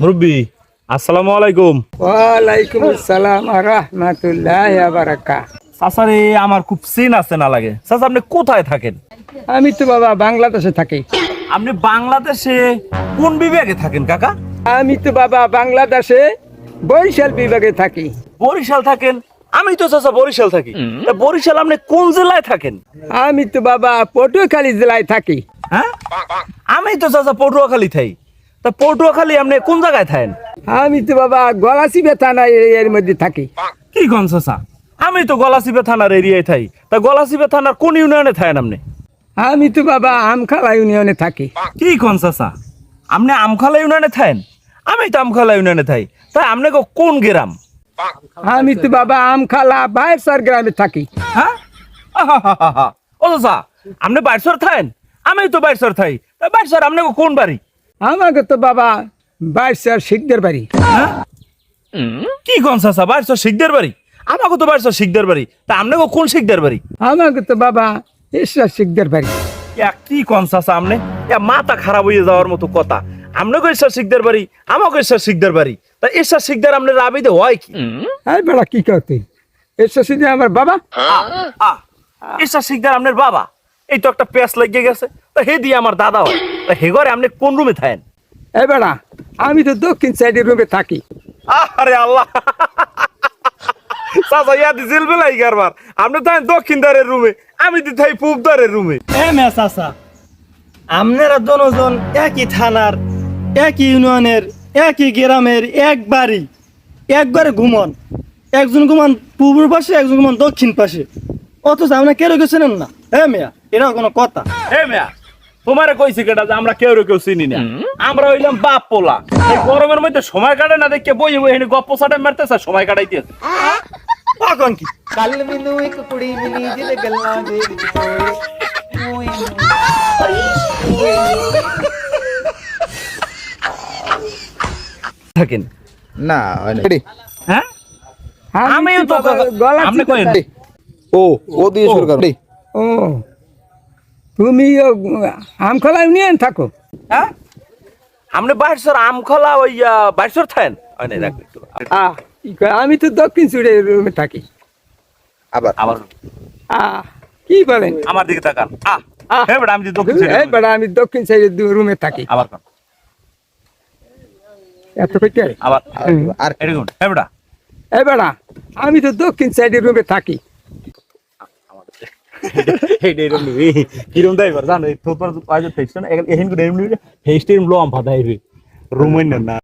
মুরব্বি আসসালামু আলাইকুম। ওয়ালাইকুম আসসালাম ওয়া রাহমাতুল্লাহি ওয়া বারাকাতুহু। চাচারে আমার খুব চিন আছে না লাগে। চাচা আপনি কোথায় থাকেন? আমি তো বাবা বাংলাদেশে থাকি। আপনি বাংলাদেশে কোন বিভাগে থাকেন কাকা? আমি তো বাবা বাংলাদেশে বরিশাল বিভাগে থাকি। বরিশাল থাকেন? আমি তো চাচা বরিশাল থাকি। তা বরিশাল আপনি কোন জেলায় থাকেন? আমি তো বাবা পটুয়াখালী জেলায় থাকি। হ্যাঁ, আমি তো চাচা পটুয়াখালী থাই। তা পটুয়াখালী আপনি কোন জায়গায় থাকেন? আমি তো বাবা গলাচিপা থানা এর মধ্যে থাকি। কি কোন চাচা? আমি তো গলাচিপা থানার এরিয়ায় থাই। তা গলাচিপা থানার কোন ইউনিয়নে থাকেন আপনি? আমি তো বাবা আমখালা ইউনিয়নে থাকি। কি কোন চাচা? আপনি আমখালা ইউনিয়নে থাকেন? আমি তো আমখালা ইউনিয়নে থাই। তাই আপনি কোন গ্রাম? আমি তো বাবা আমখালা বাইরসর গ্রামে থাকি। হ্যাঁ, আহাহাহা। ও চাচা আপনি বাইরসর থাকেন? আমি তো বাইরসর থাই। তা বাইরসর আপনি কোন বাড়ি? আমাকে তো বাবা বাইরসর শিখদের বাড়ি। হ্যাঁ? কি কোন চাচা বাইরসর শিখদের বাড়ি? আমাকে তো বাইরসর শিখদের বাড়ি। তা আপনি কোন শিখদের বাড়ি? আমাকে তো বাবা ঈশ্বর শিখদের বাড়ি। কি কোন চাচা আপনি? মাথা খারাপ হয়ে যাওয়ার মতো কথা। আপনাকে ঈশ্বর শিখদের বাড়ি, আমাকে ঈশ্বর শিখদের বাড়ি। তা ঈশ্বর শিখদের আপনার রাবিতে হয় কি? এই বেড়া কি করতে ঈশ্বর শিখদের আমার বাবা। ঈশ্বর শিখদের আপনার বাবা? এই তো একটা প্যাঁচ লেগে গেছে। তা হে দিয়ে আমার দাদা হয়। তা হে ঘরে আপনি কোন রুমে থাকেন? এই বেড়া আমি তো দক্ষিণ সাইডের রুমে থাকি। আরে আল্লাহ, চাচা ইয়া দিছিল বেলাই কারবার। আপনি থাকেন দক্ষিণ দ্বারের রুমে, আমি তো থাই পূব দ্বারের রুমে। চাচা আপনারা দুজন একই থানার, একই ইউনিয়নের, একই গ্রামের, এক বাড়ি, একবারে ঘুমন। একজন ঘুমান পূর্ব পাশে, একজন ঘুমান দক্ষিণ পাশে, অথচ আপনারা কেউ গেছেন না। হ্যাঁ মেয়া, এটা কোনো কথা? হে মেয়া, তোমারে কইছি কেটা যে আমরা কেউ চিনি না। আমরা হইলাম বাপ পোলা। এই গরমের মধ্যে সময় কাটে না দেখে বই বই এখানে গপ্প সাটে মারতেছে, সময় কাটাইতে। কখন কি ਕੱਲ ਮੈਨੂੰ ਇੱਕ ਕੁੜੀ ਮਿਲੀ ਜਿਹਦੇ ਗੱਲਾਂ ਦੇ ਵਿੱਚ ਹੋਏ থাকেন না রেডি হ্যাঁ, আমিও তো গলা আপনি কইেন ও দিয়ে শুরু কর ও তুমি আমখলা ইউনিয়ন থাকো? হ্যাঁ, আপনি বাইরসর আমখলা ওই বাইরসর থাকেন? ওই নাই রাখবে একটু। আমি তো দক্ষিণ সাইডের রুমে থাকি। আবার আবার কি বলেন? আমার দিকে তাকান। হে বেটা, আমি যে দক্ষিণ এই সাইডে। বেড়া আমি দক্ষিণ সাইডের রুমে থাকি। আবার কোন? এত কইতে আবার আর এরকম। হে বেটা, এই বেড়া আমি তো দক্ষিণ সাইডের রুমে থাকি। কিরম দাইবার জানো? এই তোর আজ তেইশ না, এখন এমনি হেস্টের লো আম ফাদাইবে রুমেন না।